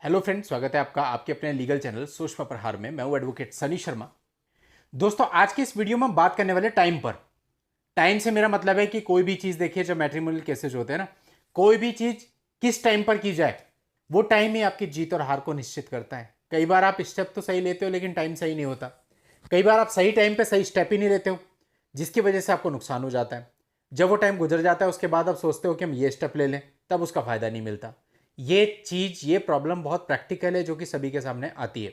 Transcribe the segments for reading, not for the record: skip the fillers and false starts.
Hello friends, स्वागत है आपका आपके अपने लीगल चैनल सूक्ष्म प्रहार में। मैं हूं एडवोकेट सनी शर्मा। दोस्तों, आज की इस वीडियो में हम बात करने वाले टाइम पर। टाइम से मेरा मतलब है कि कोई भी चीज देखिए, जब मैट्रिमोनियल केसेज होते हैं ना, कोई भी चीज किस टाइम पर की जाए, वो टाइम ही आपकी जीत और हार को निश्चित करता है। कई बार आप स्टेप तो सही लेते हो लेकिन टाइम सही नहीं होता। कई बार आप सही टाइम पे सही स्टेप ही नहीं लेते हो, जिसकी वजह से आपको नुकसान हो जाता है। जब वो टाइम गुजर जाता है उसके बाद आप सोचते हो कि हम ये स्टेप ले लें, तब उसका फायदा नहीं मिलता। ये प्रॉब्लम बहुत प्रैक्टिकल है, जो कि सभी के सामने आती है।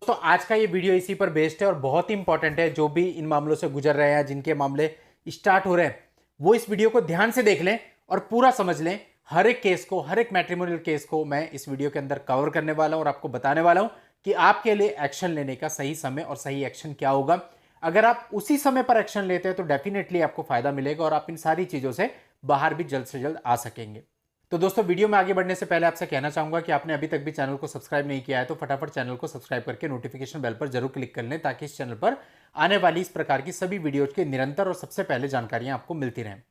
तो आज का ये वीडियो इसी पर बेस्ड है और बहुत ही इंपॉर्टेंट है। जो भी इन मामलों से गुजर रहे हैं, जिनके मामले स्टार्ट हो रहे हैं, वो इस वीडियो को ध्यान से देख लें और पूरा समझ लें। हर एक केस को, हर एक मैट्रिमोनियल केस को मैं इस वीडियो के अंदर कवर करने वाला हूं और आपको बताने वाला हूं कि आपके लिए एक्शन लेने का सही समय और सही एक्शन क्या होगा। अगर आप उसी समय पर एक्शन लेते हैं तो डेफिनेटली आपको फायदा मिलेगा और आप इन सारी चीजों से बाहर भी जल्द से जल्द आ सकेंगे। तो दोस्तों, वीडियो में आगे बढ़ने से पहले आपसे कहना चाहूंगा कि आपने अभी तक भी चैनल को सब्सक्राइब नहीं किया है तो फटाफट चैनल को सब्सक्राइब करके नोटिफिकेशन बेल पर जरूर क्लिक कर लें, ताकि इस चैनल पर आने वाली इस प्रकार की सभी वीडियोज की निरंतर और सबसे पहले जानकारियां आपको मिलती रहें।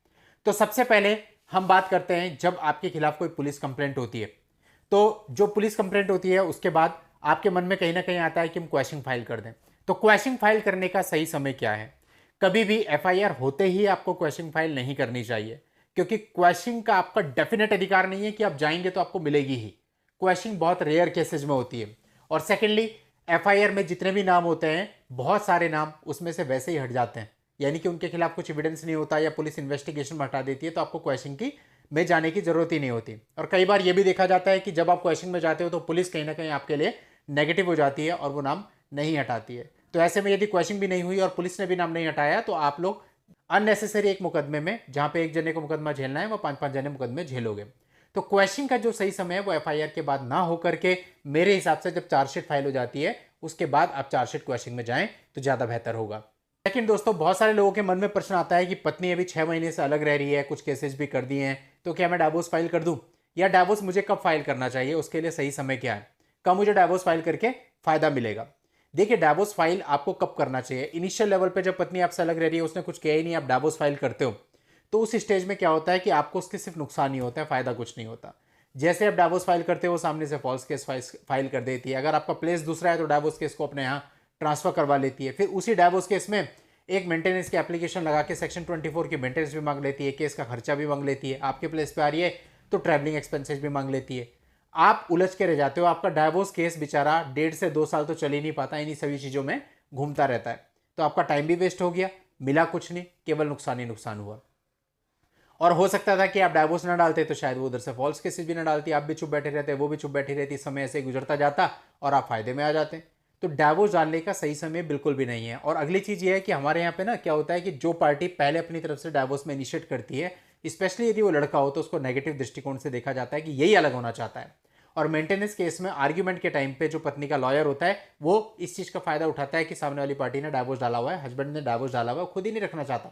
तो सबसे पहले हम बात करते हैं, जब आपके खिलाफ कोई पुलिस कंप्लेंट होती है, तो जो पुलिस कंप्लेंट होती है उसके बाद आपके मन में कहीं ना कहीं आता है कि हम क्वेश्चन फाइल कर दें। तो क्वेश्चन फाइल करने का सही समय क्या है? कभी भी एफआईआर होते ही आपको क्वेश्चन फाइल नहीं करनी चाहिए, क्योंकि क्वेश्चन का आपका डेफिनेट अधिकार नहीं है कि आप जाएंगे तो आपको मिलेगी ही। क्वेश्चन बहुत रेयर केसेज में होती है। और सेकेंडली, एफआईआर में जितने भी नाम होते हैं, बहुत सारे नाम उसमें से वैसे ही हट जाते हैं, यानी कि उनके खिलाफ कुछ एविडेंस नहीं होता या पुलिस इन्वेस्टिगेशन में हटा देती है, तो आपको क्वेश्चन की में जाने की जरूरत ही नहीं होती। और कई बार यह भी देखा जाता है कि जब आप क्वेश्चन में जाते हो तो पुलिस कहीं ना कहीं आपके लिए नेगेटिव हो जाती है और वो नाम नहीं हटाती है। तो ऐसे में यदि क्वेश्चन भी नहीं हुई और पुलिस ने भी नाम नहीं हटाया, तो आप लोग अननेसेसरी एक मुकदमे में, जहां पे एक जने को मुकदमा झेलना है, वो 5-5 जने मुकदमे झेलोगे। तो क्वेश्चन का जो सही समय है वो एफआईआर के बाद ना होकर के, मेरे हिसाब से जब चार्जशीट फाइल हो जाती है उसके बाद आप चार्जशीट क्वेश्चन में जाएं तो ज्यादा बेहतर होगा। लेकिन दोस्तों, बहुत सारे लोगों के मन में प्रश्न आता है कि पत्नी अभी 6 महीने से अलग रह रही है, कुछ केसेस भी कर दिए हैं, तो क्या मैं डाइवोर्स फाइल कर दूं, या डाइवोर्स मुझे कब फाइल करना चाहिए, उसके लिए सही समय क्या है, कब मुझे डाइवोर्स फाइल करके फायदा मिलेगा? देखिए, डाइवोर्स फाइल आपको कब करना चाहिए? इनिशियल लेवल पे जब पत्नी आपसे अलग रह रही है, उसने कुछ किया ही नहीं, आप डाइवोर्स फाइल करते हो, तो उस स्टेज में क्या होता है कि आपको उसके सिर्फ नुकसान ही होता है, फायदा कुछ नहीं होता। जैसे आप डाइवोर्स फाइल करते हो, सामने से फॉल्स केस फाइल कर देती है। अगर आपका प्लेस दूसरा है तो डाइवोर्स केस को अपने यहाँ ट्रांसफर करवा लेती है। फिर उसी डाइवोर्स केस में एक मेंटेनेंस की एप्लीकेशन लगा के सेक्शन 24 की मेंटेनेंस भी मांग लेती है, केस का खर्चा भी मांग लेती है। आपके प्लेस पे आ रही है तो ट्रैवलिंग एक्सपेंसेस भी मांग लेती है। आप उलझ के रह जाते हो। आपका डाइवोर्स केस बेचारा 1.5 से 2 साल तो चल ही नहीं पाता, इन्हीं सभी चीज़ों में घूमता रहता है। तो आपका टाइम भी वेस्ट हो गया, मिला कुछ नहीं, केवल नुकसान ही नुकसान हुआ। और हो सकता था कि आप डाइवोर्स ना डालते तो शायद वो उधर से फॉल्स केसेस भी ना डालती, आप भी चुप बैठे रहते, वो भी चुप बैठी रहती, समय ऐसे ही गुजरता जाता और आप फायदे में आ जाते। तो डाइवोर्स डालने का सही समय बिल्कुल भी नहीं है। और अगली चीज़ ये है कि हमारे यहाँ पे ना क्या होता है कि जो पार्टी पहले अपनी तरफ से डाइवोर्स में इनिशिएट करती है, स्पेशली यदि वो लड़का हो, तो उसको नेगेटिव दृष्टिकोण से देखा जाता है कि यही अलग होना चाहता है। और मेंटेनेंस केस में आर्ग्यूमेंट के टाइम पे जो पत्नी का लॉयर होता है, वो इस चीज़ का फायदा उठाता है कि सामने वाली पार्टी ने डाइवोर्स डाला हुआ है, हस्बैंड ने डाइवोर्स डाला हुआ है, खुद ही नहीं रखना चाहता।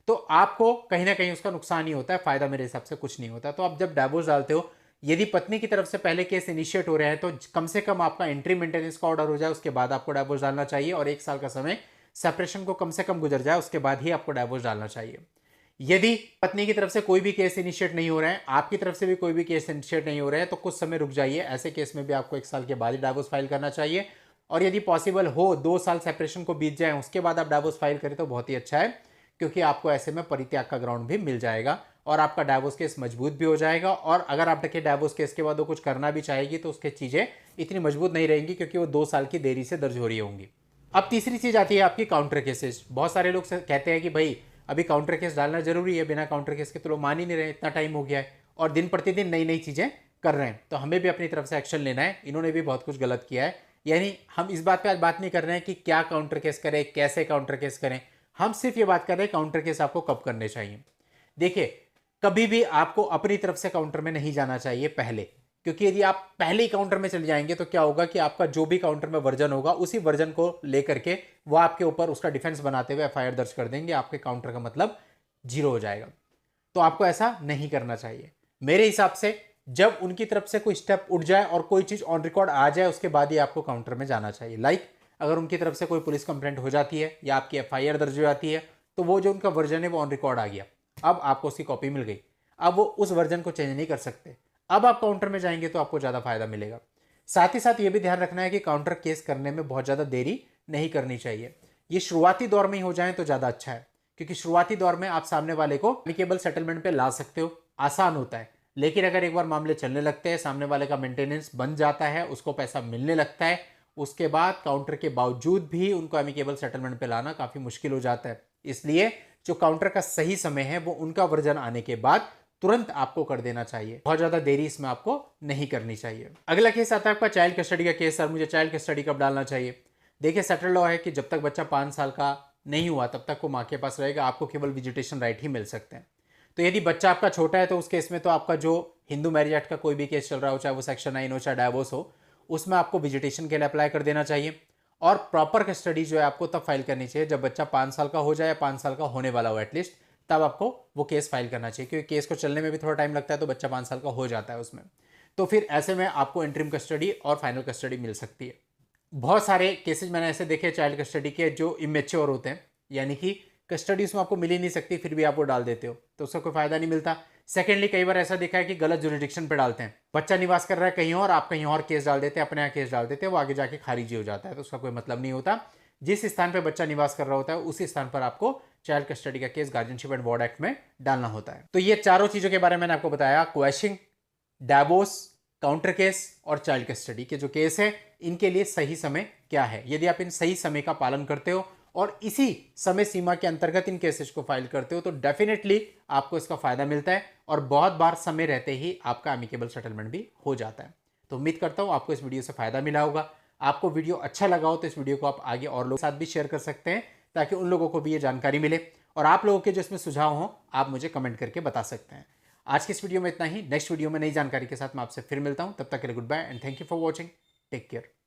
तो आपको कहीं ना कहीं उसका नुकसान ही होता है, फायदा मेरे हिसाब से कुछ नहीं होता। तो आप जब डाइवोर्स डालते हो, यदि पत्नी की तरफ से पहले केस इनिशिएट हो रहे हैं, तो कम से कम आपका एंट्री मेंटेनेंस का ऑर्डर हो जाए, उसके बाद आपको डाइवोर्स डालना चाहिए। और 1 साल का समय सेपरेशन को कम से कम गुजर जाए, उसके बाद ही आपको डाइवोर्स डालना चाहिए। यदि पत्नी की तरफ से कोई भी केस इनिशिएट नहीं हो रहे हैं, आपकी तरफ से भी कोई भी केस इनिशिएट नहीं हो रहे हैं, तो कुछ समय रुक जाइए। ऐसे केस में भी आपको 1 साल के बाद ही डाइवोर्स फाइल करना चाहिए। और यदि पॉसिबल हो 2 साल सेपरेशन को बीत जाए, उसके बाद आप डाइवोर्स फाइल करें तो बहुत ही अच्छा है, क्योंकि आपको ऐसे में परित्याग का ग्राउंड भी मिल जाएगा और आपका डाइवोर्स केस मजबूत भी हो जाएगा। और अगर आप देखिए डाइवोर्स केस के बाद वो कुछ करना भी चाहेगी तो उसकी चीजें इतनी मजबूत नहीं रहेंगी, क्योंकि वो 2 साल की देरी से दर्ज हो रही होंगी। अब तीसरी चीज आती है आपकी काउंटर केसेस। बहुत सारे लोग कहते हैं कि भाई अभी काउंटर केस डालना जरूरी है, बिना काउंटर केस के तो लोग मान ही नहीं रहे, इतना टाइम हो गया है और दिन प्रतिदिन नई नई चीजें कर रहे हैं, तो हमें भी अपनी तरफ से एक्शन लेना है। इन्होंने भी बहुत कुछ गलत किया है। यानी हम इस बात पे आज बात नहीं कर रहे हैं कि क्या काउंटर केस करें, कैसे काउंटर केस करें, हम सिर्फ ये बात कर रहे हैं काउंटर केस आपको कब करने चाहिए। देखिए, कभी भी आपको अपनी तरफ से काउंटर में नहीं जाना चाहिए पहले, क्योंकि यदि आप पहले ही काउंटर में चले जाएंगे तो क्या होगा कि आपका जो भी काउंटर में वर्जन होगा, उसी वर्जन को लेकर के वो आपके ऊपर उसका डिफेंस बनाते हुए एफआईआर दर्ज कर देंगे। आपके काउंटर का मतलब जीरो हो जाएगा। तो आपको ऐसा नहीं करना चाहिए। मेरे हिसाब से जब उनकी तरफ से कोई स्टेप उठ जाए और कोई चीज ऑन रिकॉर्ड आ जाए, उसके बाद ही आपको काउंटर में जाना चाहिए। लाइक अगर उनकी तरफ से कोई पुलिस कंप्लेंट हो जाती है या आपकी एफआईआर दर्ज हो जाती है, तो वो जो उनका वर्जन है वो ऑन रिकॉर्ड आ गया, अब आपको उसकी कॉपी मिल गई, अब वो उस वर्जन को चेंज नहीं कर सकते। अब आप काउंटर में जाएंगे तो आपको ज़्यादा फायदा मिलेगा। साथ ही साथ ये भी ध्यान रखना है कि काउंटर केस करने में बहुत ज़्यादा देरी नहीं करनी चाहिए। ये शुरुआती दौर में ही हो जाए तो ज़्यादा अच्छा है, क्योंकि शुरुआती दौर में आप सामने वाले को एमिकेबल सेटलमेंट पे ला सकते हो, आसान होता है। लेकिन अगर एक बार मामले चलने लगते हैं, सामने वाले का मेंटेनेंस बन जाता है, उसको पैसा मिलने लगता है, उसके बाद काउंटर के बावजूद भी उनको एमिकेबल सेटलमेंट पे लाना काफ़ी मुश्किल हो जाता है। इसलिए जो काउंटर का सही समय है वो उनका वर्जन आने के बाद तुरंत आपको कर देना चाहिए, बहुत ज्यादा देरी इसमें आपको नहीं करनी चाहिए। अगला केस आता है आपका चाइल्ड कस्टडी का केस। सर मुझे चाइल्ड कस्टडी कब डालना चाहिए? देखिए, सेटल लॉ है कि जब तक बच्चा 5 साल का नहीं हुआ तब तक वो माँ के पास रहेगा, आपको केवल विजिटेशन राइट ही मिल सकते हैं। तो यदि बच्चा आपका छोटा है तो उस केस में तो आपका जो हिंदू मैरिज एक्ट का कोई भी केस चल रहा हो, चाहे वो सेक्शन 9 हो चाहे डाइवोर्स हो, उसमें आपको विजिटेशन के लिए अप्लाई कर देना चाहिए। और प्रॉपर कस्टडी जो है आपको तब फाइल करनी चाहिए जब बच्चा 5 साल का हो जाए या 5 साल का होने वाला हो एटलीस्ट, तब आपको वो केस फाइल करना चाहिए, क्योंकि केस को चलने में भी थोड़ा टाइम लगता है, तो बच्चा 5 साल का हो जाता है उसमें। तो फिर ऐसे में आपको इंटरिम कस्टडी और फाइनल कस्टडी मिल सकती है। बहुत सारे केसेस मैंने ऐसे देखे चाइल्ड कस्टडी के जो इमेच्योर होते हैं, यानी कि कस्टडी उसमें आपको मिल ही नहीं सकती, फिर भी आप वो डाल देते हो तो उसका कोई फायदा नहीं मिलता। सेकेंडली, कई बार ऐसा देखा है कि गलत जुरिडिक्शन पे डालते हैं, बच्चा निवास कर रहा है कहीं और, आप कहीं और केस डाल देते हैं, अपने यहाँ केस डाल देते हैं, वो आगे जाके खारिज हो जाता है, तो उसका कोई मतलब नहीं होता। जिस स्थान पर बच्चा निवास कर रहा होता है उसी स्थान पर आपको चाइल्ड कस्टडी का case guardianship and ward act में डालना होता है। तो ये चारों चीजों के बारे में मैंने आपको बताया, क्वैशिंग, डाइवोर्स, काउंटर केस और चाइल्ड कस्टडी के जो केस है, इनके लिए सही समय क्या है। यदि आप इन सही समय का पालन करते हो और इसी समय सीमा के अंतर्गत इन केसेस को फाइल करते हो तो डेफिनेटली आपको इसका फायदा मिलता है, और बहुत बार समय रहते ही आपका एमिकेबल सेटलमेंट भी हो जाता है। तो उम्मीद करता हूं आपको इस वीडियो से फायदा मिला होगा। आपको वीडियो अच्छा लगा हो तो इस वीडियो को आप आगे और लोगों के साथ भी शेयर कर सकते हैं, ताकि उन लोगों को भी ये जानकारी मिले, और आप लोगों के जो इसमें सुझाव हो आप मुझे कमेंट करके बता सकते हैं। आज की इस वीडियो में इतना ही। नेक्स्ट वीडियो में नई जानकारी के साथ मैं आपसे फिर मिलता हूं, तब तक के लिए good bye and thank you for watching. Take care.